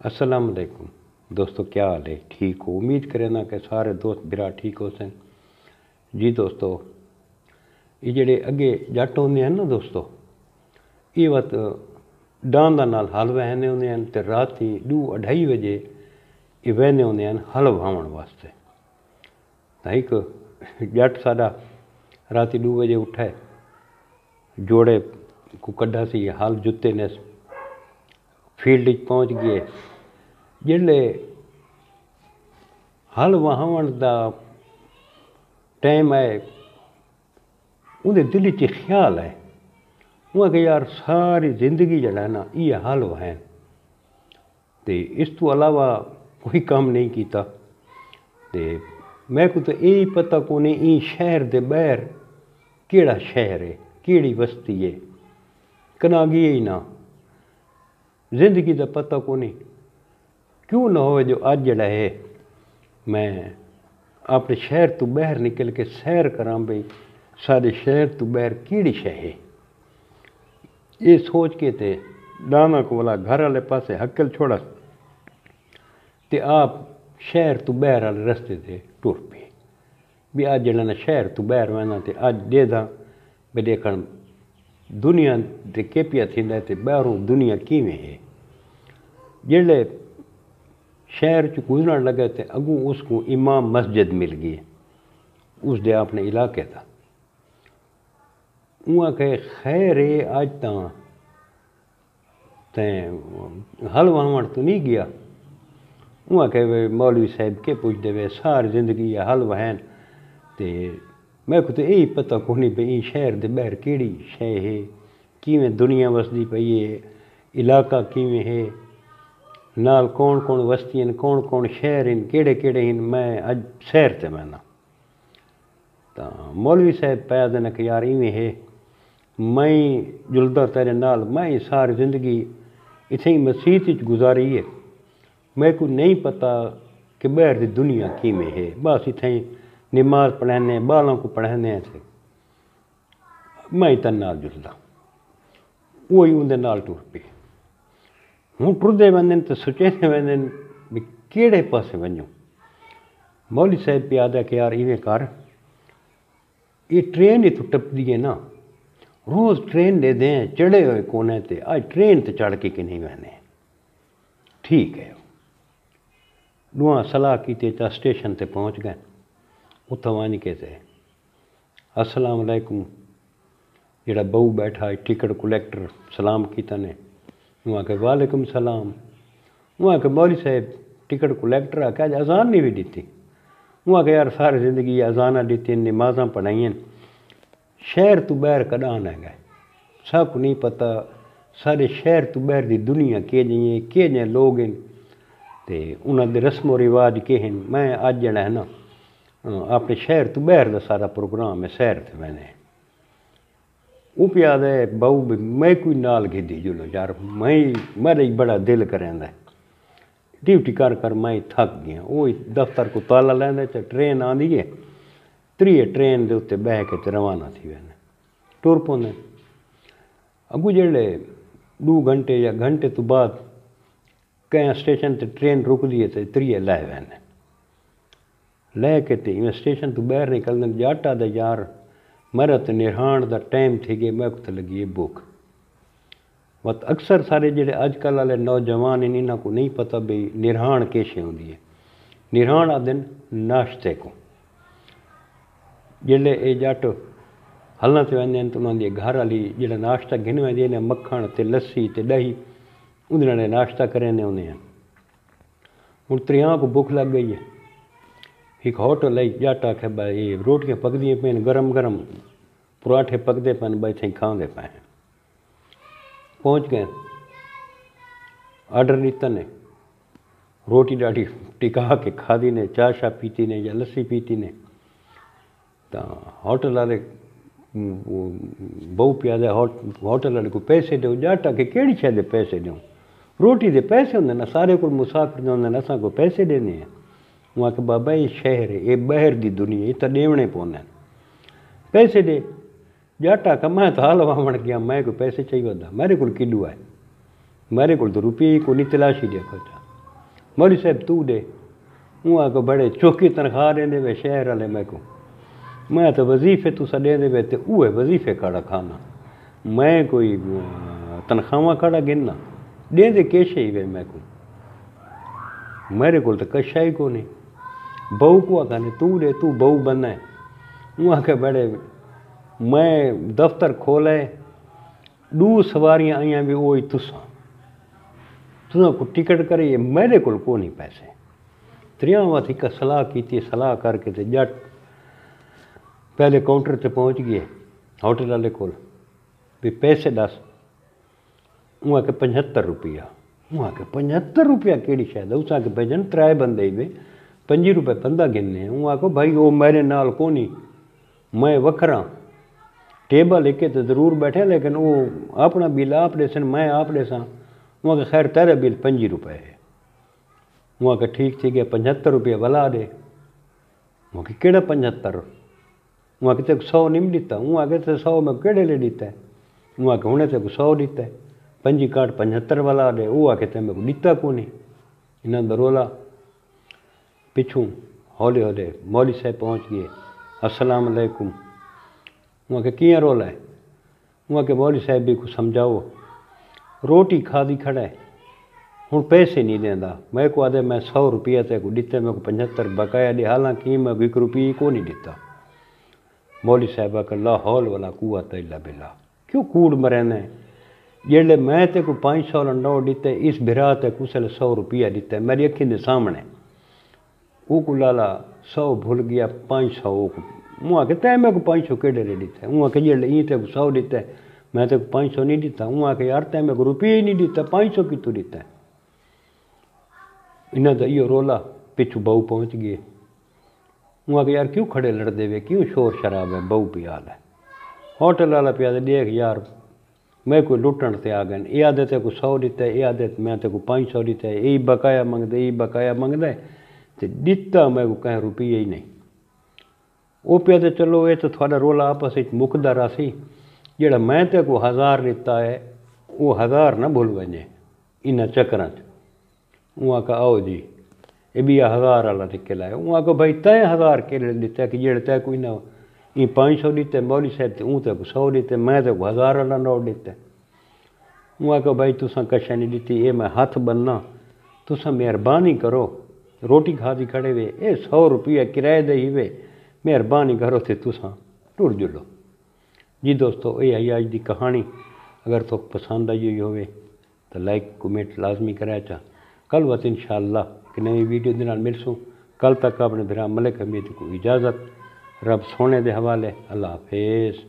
अस्सलाम वालेकुम दोस्तों, क्या हाल है? ठीक हो? उम्मीद करें ना कि सारे दोस्त बिरा ठीक हो सन। जी दोस्तों, ये जेडे अगे जट होंदे हैं ना दोस्तों, ये वत डांदा नाल हल वहने होंदे हैं ते राती 2-2:30 बजे ये वहने होंदे हैं हल वाहण वास्ते। तां एक जट साडा राती 2 बजे उठे, जोड़े को कड्ढा सी हल जुत्ते ने फील्ड पहुँच गए। जिसले हल वाहण का टाइम आए, उनके दिल च ख्याल है वह कि यार सारी जिंदगी जड़ा ना ये हल वाहन ते इस तो अलावा कोई काम नहीं किया। ते मैं को तो यही पता को नहीं ई शहर दे बाहर केड़ा शहर है, केड़ी बस्ती है, कना गई ही ना जिंदगी का पता को नहीं। क्यों ना हो जो अज जड़ा है मैं अपने शहर तो बाहर निकल के सैर करा बई सारे शहर तो बाहर केड़ी शह है। ये सोच के ते डाना को वाला घर वाले पासे हक्कल छोड़ा ते आप शहर तो बाहर वाले रस्ते से टुर पे भी अज जड़ा ना शहर तो बाहर वहना ते अज देदा भी देखण दुनिया ते के पिया थींदा ते बाहरों दुनिया किवें है। जिहड़े शहर च गुजरन लगे तो अगू उसको इमाम मस्जिद मिल गई उस दे अपने इलाके का। उहाँ के खैर है अज हल वाहण तो नहीं गया। उहाँ के वे मौलवी साहब के पूछते वे सारी जिंदगी हल वाहन ते मैं को तो यही पता को नहीं भी शहर दे बाहर केड़ी शह है, किवें दुनिया वसदी पई है, इलाका किवें है, नाल कौन कौन वस्तियां, कौन कौन शहर हैं, केड़े केड़े हैं। मैं अज शहर ते मैना तो मौलवी साहब पाया देना कि यार इवें है, मैं जुलदा तेरे नाल, मैं सारी जिंदगी इत्थे मसीत गुजारी है। मैं को नहीं पता कि बाहर की दुनिया किवें है, बस इत्थे नमाज पढ़ाने बालों को पढ़ाने थे। मैं तेरे नाल जुलदा वही उनके नाल टुर पे हूँ टुरदे वञनि तो सोचते वञनि भी केड़े पासे वञूं। मौलवी साहब पे आदा कि यार इवें कर, ये ट्रेन इतों टपदी है ना, रोज़ ट्रेन दे दें चढ़े हुए कोने ते आज ट्रेन ते चढ़ के नहीं वहने। ठीक है, दुआ सलाह की स्टेशन ते पहुँच गए। उत्थों वन के ते अस्सलाम वालेकुम जेड़ा बहू बैठा टिकट कलैक्टर सलाम किया ने। वहाँ के वालेकुम सलाम। वहाँ के मौलवी साहब टिकट कलैक्टर आख्या अजान नहीं भी दी। वहाँ के यार सारी जिंदगी अजाना दी, नमाजा पढ़ाई, शहर तो बाहर कदा ना गए, सब नहीं पता सारे शहर तो बाहर की दुनिया के जी के जे लोग हैं ते उन्होंने रस्मो रिवाज के हैं। मैं अज जड़ा है ना अपने शहर तो बाहर का सारा प्रोग्राम है सैर ते मैंने वो पिया दे बहु भी मैं कोई नाल गिदी जुलो यार, मैं मेरा ही बड़ा दिल करेंदा ड्यूटी कर कर मैं थक गया। वो दफ्तर को ताला लैंदे च ट्रेन आंदी है, त्रीए ट्रेन के उत्ते बह के रवाना थी वैन टुर पौंदे। अगू जेड़े 2 घंटे या घंटे तो बाद कहीं स्टेशन ते ट्रेन रुकदी है तो त्रीए लै वैन लै के ते स्टेशन तो बाहर निकलने जाटा दे यार मेरा तो निरहान का टाइम थी गया। मैं को लगी है भुख। मत अक्सर सारे जेडे अजकल वाले नौजवान हैं इन्हों को नहीं पता भी निरहान कैसे होंगी है। निरहान आदि नाश्ते को जेडे ये जट हलन से वेंदे तो उन्होंने घर वाली जो नाश्ता गिन वेंदी ने मक्खण ते लस्सी ते दही उन्होंने नाश्ता करें होंगे। हूँ 3 को भुख लग गई है। एक होटल है जट आखे भाई रोटियां पकदियाँ पैन, गरम गरम पराठे पकते पैन, भाई इतें खाते पे। पहुँच गए, आर्डर नीता ने, रोटी डाटी टिका के खादी ने, चाह शाह पीती ने या लस्सी पीती ने। तो होटल वाले बहु पिया होटल वाले को पैसे दो। जट आके केड़ी शह दे पैसे दूँ, रोटी दे पैसे होंगे ना, सारे को मुसाफिर होंगे असा को पैसे देने हैं। वहाँ के बाबा ये शहर है, ये बाहर की दुनिया, ये तो देवने पौने पैसे दे। जट आका मैं तो हल वाहण गया, मैं को पैसे चाहिए होता, मेरे को किडू है, मेरे को तो रुपये को नहीं तलाशी देखो। مولوی صاحب تو دے انہاں کو بڑے چوکی تنخواہ دیں دے وے شہر والے میں تو وظیفے تو سا دیں دے وے تے اوے وظیفے کھڑا کھانا میں کوئی تنخواہ کھڑا گننا دیں دے کیشے ہی وے میں کو میرے کو تو کشا ہی کو نہیں بہو کو آکھانے تو دے تو بہو بننا ہے وہاں کے بڑے میں دفتر کھولے 2 سواریاں آئیاں بھی وہی تساں کو ٹکٹ کرے یہ میرے کو نہیں پیسے 3 وقت ایک صلاح کی صلاح کر کے تے جٹ پہلے کاؤنٹر تے پہنچ گئے ہوٹل والے کول بھی پیسے دس وہاں کے 75 روپیہ وہاں کے 75 روپیہ کیڑی شاید اس کے بھیجن 3 بندے ہی 5 روپے بندہ گننے ہیں وہاں کو بھائی وہ میرے نال کو نہیں میں وکھرا ٹیبل ایک تو ضرور بیٹھے لیکن وہ اپنا بل آپ دے سن میں آپ دے ساں وہاں کے خیر تیرا بل 5 روپے ہے وہاں کے ٹھیک تھی گیا 75 روپیہ بلا دے وہاں کے کیڑا 75 وہاں کے 100 نہیں دیتا وہاں کے 100 میں کیڑے لے دیتا ہے وہاں کے ہونے تے 100 دیتا ہے 5 کاٹ 75 والا دے وہ آ کے تے میں کو دیتا کو نہیں انہاں دا رولا پچھوں ہولے ہولے مولوی صاحب پہنچ گئے السلام علیکم وہاں کے کیاں رولا ہے وہاں کے مولوی صاحب بھی کو سمجھاؤ روٹی کھا دی کھڑا ہے ہوں پیسے نہیں دیندا میں کو آدھے میں 100 روپیہ تے کو دیتے میں کو 75 بقایا دے حالانکہ میں 1 روپیہ کو نہیں دیتا مولوی صاحبہ کہ لا حول ولا قوت الا باللہ کیوں کوڑ مرنے جیڑے میں تے کو 500 نوٹ دیتے اس بھرا تے کو 100 روپیہ دیتے میری اکھیں دے سامنے وہ کو لالا 100 بھول گیا 500 وہاں کہ تے میں کو 500 کیڑے لے دیتے وہاں کہ جیڑے این تے کو 100 دیتے میں تے کو 500 نہیں دیتا وہاں کہ یار تے میں کو روپیہ ہی نہیں دیتا 500 کی تو دیتا ہے انہاں دا یہ رولا پچھو بہو پہنچ گئے وہاں کہ یار کیوں کھڑے لڑ دے وے کیوں شور شراب ہے بہو پیال ہے ہوٹل والا پیا دے دیکھ یار میں کوئی لٹن تے آ گئے یہ آدھے تے کو 100 دیتا ہے یہ آدھے میں تے کو 500 دیتا ہے یہی بقایا منگ دے یہی بقایا منگ دے تے دیتا میں کو کہیں روپیہ ہی نہیں وہ پیا تے چلو یہ تو تھوڑا رولا آپس مکدا رہا سی جڑا میں تے کو 1000 دیتا ہے وہ 1000 نہ بھول ونجے انہاں چکراں وہاں کا آؤ جی یہ بھی 1000 والا نکل آیا وہاں کو بھائی تے 1000 کے دیتا ہے کہ جڑے تے کوئی نہ یہ 500 دیتے مولوی صاحب تے اون تے کو 100 دیتے میں تے کو 1000 والا نوٹ دیتا ہے وہاں کو بھائی تساں کشا نہیں دیتی یہ میں ہاتھ بننا تساں مہربانی کرو روٹی کھا دی کھڑے وے یہ 100 روپیہ کرایہ دے ہی وے مہربانی کرو تے تساں ٹر جلو جی دوستو یہ ہے آج دی کہانی اگر تو پسند آئی ہوئی ہوئے تو لائک کمنٹ لازمی کرا چاہ کل وقت انشاءاللہ کہ نئی ویڈیو دے نال ملسوں کل تک اپنے بھرا ملک حمید کو اجازت رب سونے دے حوالے اللہ حافظ